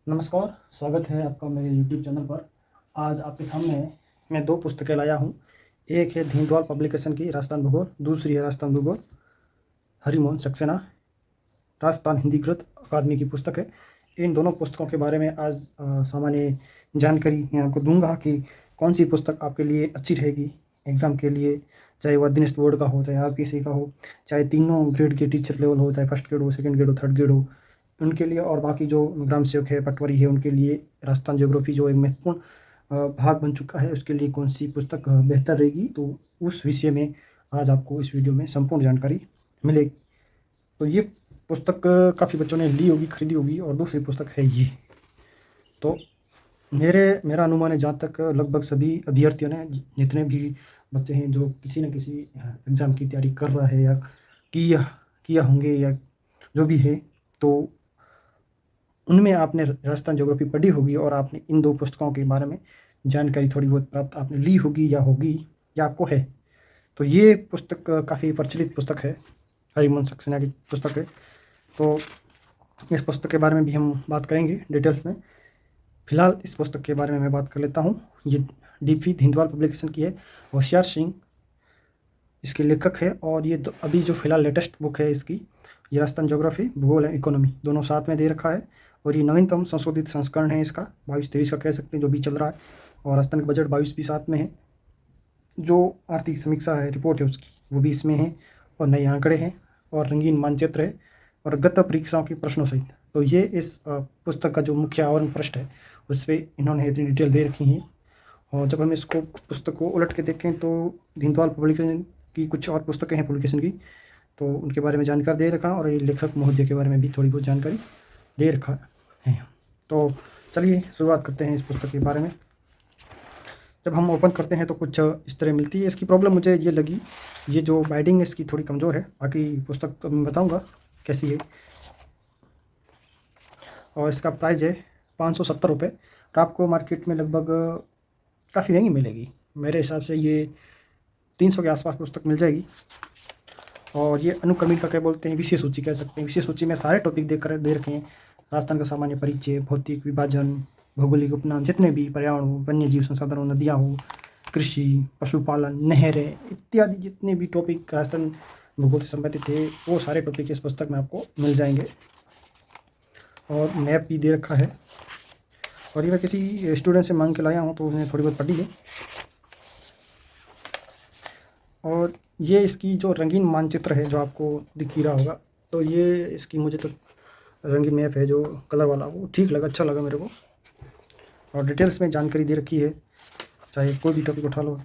नमस्कार, स्वागत है आपका मेरे यूट्यूब चैनल पर। आज आपके सामने मैं 2 पुस्तकें लाया हूँ। एक है दीनदयाल पब्लिकेशन की राजस्थान भूगोल, दूसरी है राजस्थान भूगोल हरिमोहन सक्सेना राजस्थान हिंदीकृत अकादमी की पुस्तक है। इन दोनों पुस्तकों के बारे में आज सामान्य जानकारी मैं आपको दूँगा कि कौन-सी पुस्तक आपके लिए अच्छी रहेगी एग्ज़ाम के लिए, चाहे वो अधीनस्थ बोर्ड का हो, चाहे आरपीएससी का हो, चाहे तीनों ग्रेड के टीचर लेवल हो, चाहे फर्स्ट ग्रेड हो, सेकंड ग्रेड हो, थर्ड ग्रेड हो, उनके लिए और बाकी जो ग्राम सेवक है, पटवारी है, उनके लिए राजस्थान ज्योग्राफी जो एक महत्वपूर्ण भाग बन चुका है, उसके लिए कौन-सी पुस्तक बेहतर रहेगी, तो उस विषय में आज आपको इस वीडियो में संपूर्ण जानकारी मिलेगी। तो ये पुस्तक काफ़ी बच्चों ने ली होगी, खरीदी होगी और दूसरी पुस्तक है ये। तो मेरा अनुमान है जहाँ तक लगभग सभी अभ्यर्थियों ने जितने भी बच्चे हैं जो किसी न किसी एग्ज़ाम की तैयारी कर रहा है या किया किया होंगे या जो भी है, तो उनमें आपने राजस्थान ज्योग्राफी पढ़ी होगी और आपने इन 2 पुस्तकों के बारे में जानकारी थोड़ी बहुत प्राप्त आपने ली होगी या आपको है। तो ये पुस्तक काफ़ी प्रचलित पुस्तक है, हरिवंश सक्सेना की पुस्तक है। तो इस पुस्तक के बारे में भी हम बात करेंगे डिटेल्स में। फिलहाल इस पुस्तक के बारे में मैं बात कर लेता हूँ। ये डीपी दीनदयाल पब्लिकेशन की है, होशियार सिंह इसके लेखक है और ये अभी जो फिलहाल लेटेस्ट बुक है इसकी, ये राजस्थान ज्योग्राफी, भूगोल एंड इकोनॉमी दोनों साथ में दे रखा है और ये नवीनतम संशोधित संस्करण है इसका, 22-23 का कह सकते हैं जो भी चल रहा है और राजस्थान का बजट 22 भी साथ में है। जो आर्थिक समीक्षा है, रिपोर्ट है उसकी, वो भी इसमें है और नए आंकड़े हैं और रंगीन मानचित्र है और गत परीक्षाओं के प्रश्नों सहित। तो ये इस पुस्तक का जो मुख्य आवरण पृष्ठ है, उस पे इन्होंने इतनी डिटेल दे रखी है और जब हम इसको पुस्तक को उलट के देखें तो दीनदयाल पब्लिकेशन की कुछ और पुस्तकें हैं पब्लिकेशन की, तो उनके बारे में जानकारी दे रखा और ये लेखक महोदय के बारे में भी थोड़ी बहुत जानकारी दे रखा है। तो चलिए शुरुआत करते हैं इस पुस्तक के बारे में। जब हम ओपन करते हैं तो कुछ इस तरह मिलती है। इसकी प्रॉब्लम मुझे ये लगी, ये जो बाइंडिंग है इसकी थोड़ी कमज़ोर है, बाकी पुस्तक तो मैं बताऊँगा कैसी है। और इसका प्राइस है 570 रुपये और आपको मार्केट में लगभग काफ़ी महंगी मिलेगी। मेरे हिसाब से ये 300 के आसपास पुस्तक मिल जाएगी। और ये अनुक्रमिक का क्या बोलते हैं, विषय सूची कह सकते हैं। विषय सूची में सारे टॉपिक दे रखे हैं। राजस्थान का सामान्य परिचय, भौतिक विभाजन, भौगोलिक उपनाम, जितने भी पर्यावरण हो, वन्य जीव संसाधन हो, नदियाँ हो, कृषि, पशुपालन, नहरें इत्यादि जितने भी टॉपिक राजस्थान भूगोल से संबंधित थे, वो सारे टॉपिक इस पुस्तक में आपको मिल जाएंगे। और मैप भी दे रखा है और ये मैं किसी स्टूडेंट से मांग के लाया हूँ तो उसने थोड़ी बहुत पढ़ी है। और ये इसकी जो रंगीन मानचित्र है जो आपको दिख ही रहा होगा, तो ये इसकी मुझे तो रंगीन मैप है जो कलर वाला, वो ठीक लगा, अच्छा लगा मेरे को। और डिटेल्स में जानकारी दे रखी है, चाहे कोई भी टॉपिक उठा लो,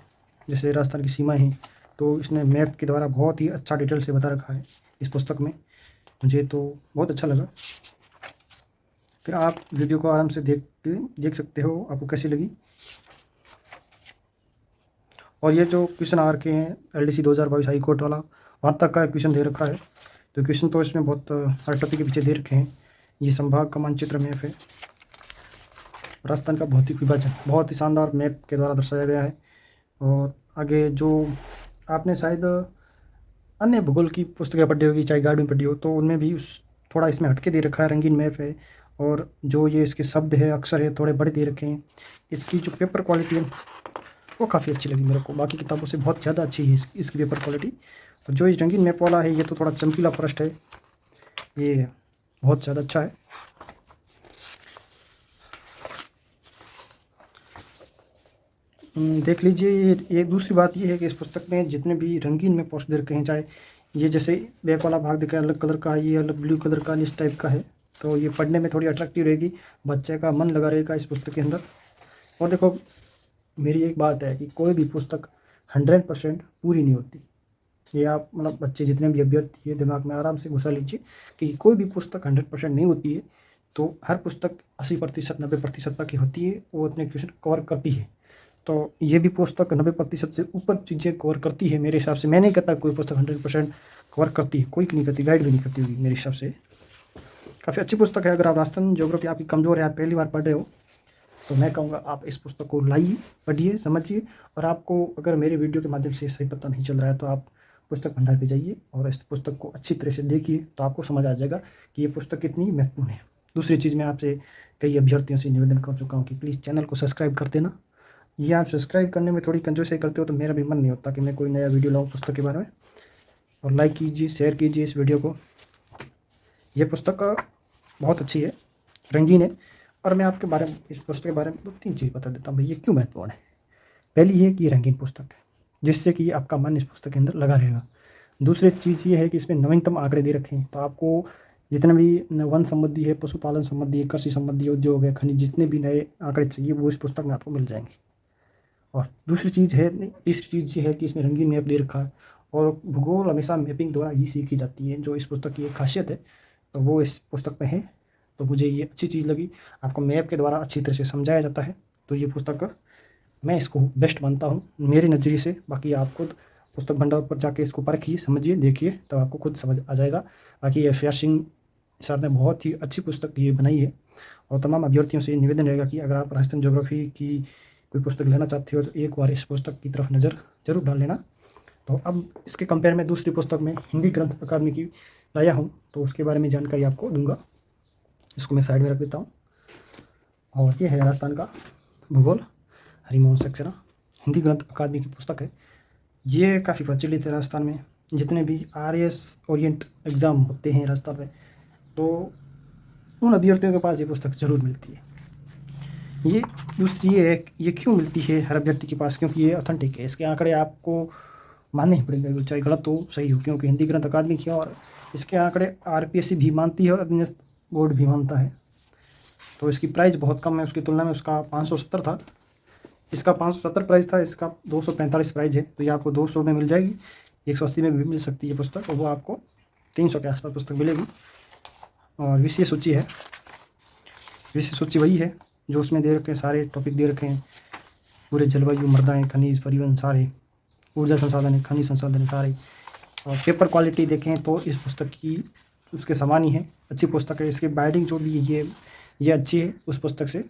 जैसे राजस्थान की सीमाएं हैं, तो इसने मैप के द्वारा बहुत ही अच्छा डिटेल से बता रखा है इस पुस्तक में। मुझे तो बहुत अच्छा लगा। फिर आप वीडियो को आराम से देख सकते हो आपको कैसी लगी। और ये जो क्वेश्चन आ रखे हैं एलडीसी 2022 हाई कोर्ट वाला, वहाँ तक का क्वेश्चन दे रखा है। तो क्वेश्चन तो इसमें बहुत हर टॉपिक के पीछे दे रखे हैं। ये संभाग का मानचित्र मैप है, राजस्थान का भौतिक विभाजन बहुत ही शानदार मैप के द्वारा दर्शाया गया है। और आगे जो आपने शायद अन्य भूगोल की पुस्तकें पढ़ी होगी, चाहे गाइड में पढ़ी हो, तो उनमें भी उस थोड़ा इसमें हटके दे रखा है, रंगीन मैप है। और जो ये इसके शब्द है, अक्षर है, थोड़े बड़े दे रखे हैं। इसकी जो पेपर क्वालिटी है वो काफ़ी अच्छी लगी मेरे को, बाकी किताबों से बहुत ज़्यादा अच्छी है इसकी पेपर क्वालिटी। और जो ये रंगीन मैप वाला है, ये तो थोड़ा चमकीला पृष्ठ है, ये बहुत ज़्यादा अच्छा है। देख लीजिए, ये दूसरी बात ये है कि इस पुस्तक में जितने भी रंगीन में पोस्ट दे रखे हैं, चाहे ये जैसे बैक वाला भाग देखा अलग कलर का है, ये अलग ब्लू कलर का इस टाइप का है, तो ये पढ़ने में थोड़ी अट्रैक्टिव रहेगी, बच्चे का मन लगा रहेगा इस पुस्तक के अंदर। और देखो, मेरी एक बात है कि कोई भी पुस्तक 100% पूरी नहीं होती। ये आप मतलब बच्चे जितने भी अभ्यर्थी है, दिमाग में आराम से घुसा लीजिए कि कोई भी पुस्तक 100% नहीं होती है। तो हर पुस्तक 80%, 90% तक की होती है, वो अपने क्वेश्चन कवर करती है। तो ये भी पुस्तक 90% से ऊपर चीज़ें कवर करती है मेरे हिसाब से। मैं नहीं कहता कोई पुस्तक 100% कवर करती है, कोई नहीं करती, गाइड भी नहीं करती होगी मेरे हिसाब से। काफ़ी अच्छी पुस्तक है। अगर आप राजस्थान ज्योग्राफी आपकी कमज़ोर है, आप पहली बार पढ़ रहे हो, तो मैं कहूँगा आप इस पुस्तक को लाइए, पढ़िए, समझिए। और आपको अगर मेरे वीडियो के माध्यम से सही पता नहीं चल रहा है तो आप पुस्तक भंडार पे जाइए और इस पुस्तक को अच्छी तरह से देखिए, तो आपको समझ आ जाएगा कि ये पुस्तक कितनी महत्वपूर्ण है। दूसरी चीज़, मैं आपसे कई अभ्यर्थियों से निवेदन कर चुका हूँ कि प्लीज़ चैनल को सब्सक्राइब कर देना। ये आप सब्सक्राइब करने में थोड़ी कंजूसी करते हो तो मेरा भी मन नहीं होता कि मैं कोई नया वीडियो लाऊँ पुस्तक के बारे में। और लाइक कीजिए, शेयर कीजिए इस वीडियो को। ये पुस्तक बहुत अच्छी है, रंगीन है। और मैं आपके बारे में, इस पुस्तक के बारे में 2-3 चीज़ बता देता हूँ भाई, ये क्यों महत्वपूर्ण है। पहली ये कि ये रंगीन पुस्तक है, जिससे कि आपका मन इस पुस्तक के अंदर लगा रहेगा। दूसरी चीज़ ये है कि इसमें नवीनतम आंकड़े दे रखे हैं, तो आपको जितने भी वन संबंधी है, पशुपालन संबंधी है, कृषि संबंधी उद्योग है, खनिज, जितने भी नए आंकड़े चाहिए वो इस पुस्तक में आपको मिल जाएंगे। और दूसरी चीज़ है, तीसरी चीज़ ये है कि इसमें रंगीन मैप दे रखा है, और भूगोल हमेशा मैपिंग द्वारा ही सीखी जाती है, जो इस पुस्तक की एक खासियत है, तो वो इस पुस्तक में है। तो मुझे ये अच्छी चीज़ लगी, आपको मैप के द्वारा अच्छी तरह से समझाया जाता है। तो ये पुस्तक मैं इसको बेस्ट मानता हूँ मेरे नज़रिए से। बाकी आप खुद पुस्तक भंडार पर जाके इसको परखिए, समझिए, देखिए, तब आपको खुद समझ आ जाएगा। बाकी यशव्यास सिंह सर ने बहुत ही अच्छी पुस्तक ये बनाई है। और तमाम अभ्यर्थियों से निवेदन रहेगा कि अगर आप राजस्थान ज्योग्राफी की कोई पुस्तक लेना चाहते हो तो एक बार इस पुस्तक की तरफ नज़र जरूर डाल लेना। तो अब इसके कंपेयर में दूसरी पुस्तक में हिंदी ग्रंथ अकादमी की लाया हूँ, तो उसके बारे में जानकारी आपको दूंगा। इसको मैं साइड में रख देता हूँ। और ये है राजस्थान का भूगोल, हरिमोहन सक्सेना, हिंदी ग्रंथ अकादमी की पुस्तक है। ये काफ़ी प्रचलित है राजस्थान में। जितने भी RAS ओरिएंट एग्ज़ाम होते हैं राजस्थान में, तो उन अभ्यर्थियों के पास ये पुस्तक ज़रूर मिलती है। ये दूसरी ये क्यों मिलती है हर अभ्यर्थी के पास, क्योंकि ये ऑथेंटिक है। इसके आंकड़े आपको मानने ही पड़ेंगे, चाहे गलत हो सही हो, क्योंकि हिंदी ग्रंथ अकादमी की, और इसके आंकड़े RPSC भी मानती है और अधीनस्थ बोर्ड भी मानता है। तो इसकी प्राइस बहुत कम है, उसकी तुलना में उसका 570 था, इसका 570 प्राइस था, इसका 245 प्राइस है। तो ये आपको 200 में मिल जाएगी, 180 में भी मिल सकती है पुस्तक, और वो आपको 300 के आसपास पुस्तक मिलेगी। और विषय सूची है, विषय सूची वही है जो उसमें दे रखे हैं, सारे टॉपिक दे रखे हैं पूरे, जलवायु, मृदाएँ, खनिज, परिवहन, सारे, ऊर्जा संसाधन, खनिज संसाधन सारे। और पेपर क्वालिटी देखें तो इस पुस्तक की उसके समान ही है, अच्छी पुस्तक है। इसकी बाइंडिंग जो भी है ये अच्छी है उस पुस्तक से,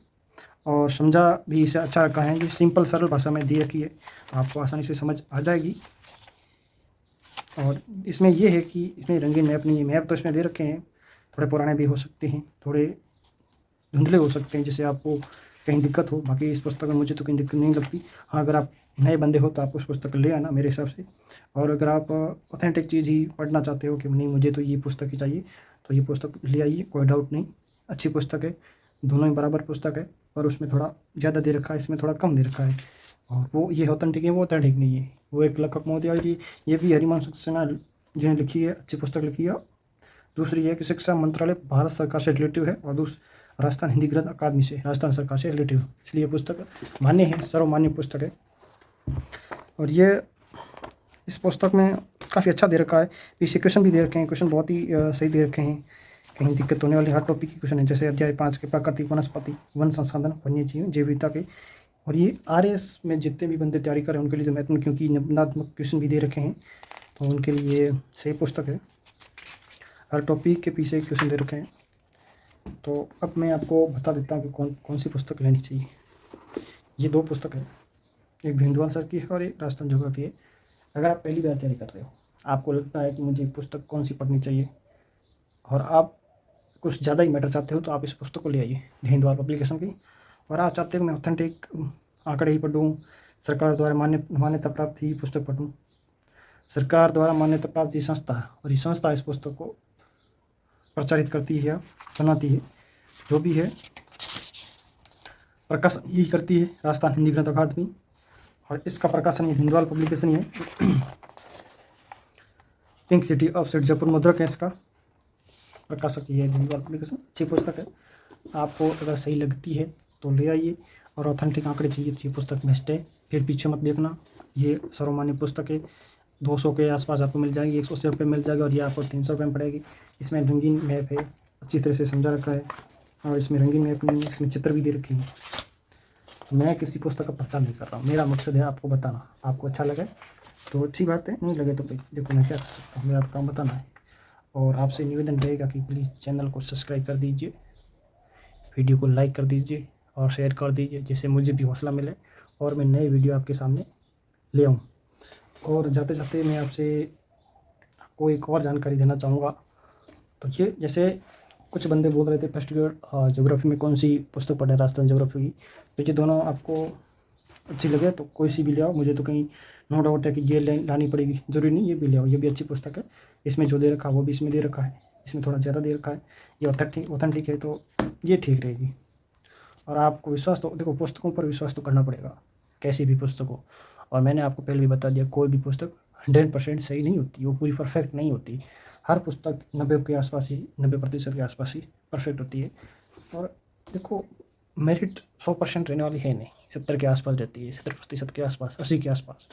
और समझा भी इसे अच्छा रखा है। ये सिंपल सरल भाषा में दी रखी है, तो आपको आसानी से समझ आ जाएगी। और इसमें ये है कि इसमें रंगीन मैप नहीं है, मैप तो इसमें दे रखे हैं, थोड़े पुराने भी हो सकते हैं, थोड़े धुंधले हो सकते हैं, जिससे आपको कहीं दिक्कत हो। बाकी इस पुस्तक में मुझे तो कहीं दिक्कत नहीं लगती। हाँ, अगर आप नए बंदे हो तो आप उस पुस्तक ले आना मेरे हिसाब से। और अगर आप ऑथेंटिक चीज़ ही पढ़ना चाहते हो कि नहीं मुझे तो ये पुस्तक ही चाहिए, तो ये पुस्तक ले आइए, कोई डाउट नहीं, अच्छी पुस्तक है। दोनों ही बराबर पुस्तक है, और उसमें थोड़ा ज़्यादा दे रखा है, इसमें थोड़ा कम दे रखा है। और वो ये ऑथेंटिक है, वो ऑथेंटिक नहीं है। वो एक लेखक महोदय की, ये भी हरिमोहन सक्सेना जिन्हें लिखी है, अच्छी पुस्तक लिखी है। दूसरी है कि शिक्षा मंत्रालय भारत सरकार से रिलेटिव है, और राजस्थान हिंदी ग्रंथ अकादमी से, राजस्थान सरकार से रिलेटिव, इसलिए पुस्तक मान्य है, सर्वमान्य पुस्तक है। और ये इस पुस्तक में काफ़ी अच्छा दे रखा है। पीछे क्वेश्चन भी दे रखे हैं, क्वेश्चन बहुत ही सही दे रखे हैं, कहीं दिक्कत होने वाली हर टॉपिक के क्वेश्चन है। जैसे अध्याय 5 के प्राकृतिक वनस्पति, वन संसाधन, वन्यजीव, जैव विविधता के। और ये RAS में जितने भी बंदे तैयारी कर रहे हैं उनके लिए तो महत्वपूर्ण, क्योंकि निबंधात्मक क्वेश्चन भी दे रखे हैं, तो उनके लिए सही पुस्तक है। हर टॉपिक के पीछे क्वेश्चन दे रखे हैं। तो अब मैं आपको बता देता हूँ कि कौन कौन सी पुस्तक लेनी चाहिए। ये 2 पुस्तक है, एक भिंदवाल सर की है और एक राजस्थान ज्योग्राफी है। अगर आप पहली बार तैयारी कर रहे हो, आपको लगता है कि मुझे पुस्तक कौन सी पढ़नी चाहिए, और आप कुछ ज़्यादा ही मैटर चाहते हो, तो आप इस पुस्तक को ले आइए, भिंदवाल पब्लिकेशन की। और आप चाहते हो मैं ऑथेंटिक आंकड़े ही पढ़ूँ, सरकार द्वारा मान्यता प्राप्त ही पुस्तक पढ़ूँ, सरकार द्वारा मान्यता प्राप्त ये संस्था है, और ये संस्था इस पुस्तक को प्रचारित करती है, बनाती है, जो भी है प्रकाशन यही करती है, राजस्थान हिंदी ग्रंथ अकादमी। और इसका प्रकाशन ये भिंदवाल पब्लिकेशन ही है। Pink city of set Jaipur मुद्रक है इसका, प्रकाशक ये है भिंदवाल पब्लिकेशन। अच्छी पुस्तक है, आपको अगर सही लगती है तो ले आइए। और ऑथेंटिक आंकड़े चाहिए तो ये पुस्तक बेस्ट है। फिर पीछे मत देखना, ये सर्वमान्य पुस्तक है, 200 के आसपास आपको मिल जाएगी, 180 रुपये मिल जाएगा, और ये आपको 300 रुपये में पड़ेगी। इसमें रंगीन मैप है, अच्छी तरह से समझा रखा है, और इसमें रंगीन मैप नहीं, इसमें चित्र भी दे रखे हैं। मैं किसी पुस्तक का प्रचार नहीं कर रहा हूँ, मेरा मकसद है आपको बताना। आपको अच्छा लगे तो अच्छी बात है, नहीं लगे तो भाई देखो मैं क्या कर सकता हूँ, मेरा तो काम बताना है। और आपसे निवेदन रहेगा कि प्लीज़ चैनल को सब्सक्राइब कर दीजिए, वीडियो को लाइक कर दीजिए और शेयर कर दीजिए, जिससे मुझे भी हौसला मिले और मैं नए वीडियो आपके सामने ले आऊँ। और जाते जाते मैं आपसे को एक और जानकारी देना चाहूँगा। तो ये जैसे कुछ बंदे बोल रहे थे फर्स्ट ईयर ज्योग्राफी में कौन सी पुस्तक पढ़े राजस्थान ज्योग्राफी की, तो ये दोनों आपको अच्छी लगे तो कोई सी भी ले आओ। मुझे तो कहीं नो डाउट है कि ये लानी पड़ेगी, ज़रूरी नहीं ये भी ले आओ, ये भी अच्छी पुस्तक है। इसमें जो दे रखा है वो भी इसमें दे रखा है, इसमें थोड़ा ज़्यादा दे रखा है। ये ऑथेंटिक है तो ये ठीक रहेगी। और आपको विश्वास तो देखो, पुस्तकों पर विश्वास तो करना पड़ेगा, कैसी भी पुस्तक हो। और मैंने आपको पहले भी बता दिया, कोई भी पुस्तक 100% सही नहीं होती, वो पूरी परफेक्ट नहीं होती। हर पुस्तक 90 के आसपास ही, 90% के आसपास ही परफेक्ट होती है। और देखो, मेरिट 100% रहने वाली है नहीं, 70 के आसपास रहती है, 70% के आसपास, 80 के आसपास।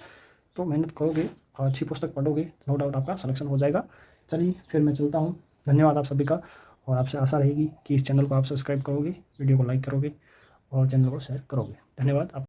तो मेहनत करोगे और अच्छी पुस्तक पढ़ोगे, नो डाउट आपका सिलेक्शन हो जाएगा। चलिए फिर मैं चलता हूँ। धन्यवाद आप सभी का, और आपसे आशा रहेगी कि इस चैनल को आप सब्सक्राइब करोगे, वीडियो को लाइक करोगे और चैनल को शेयर करोगे। धन्यवाद आप।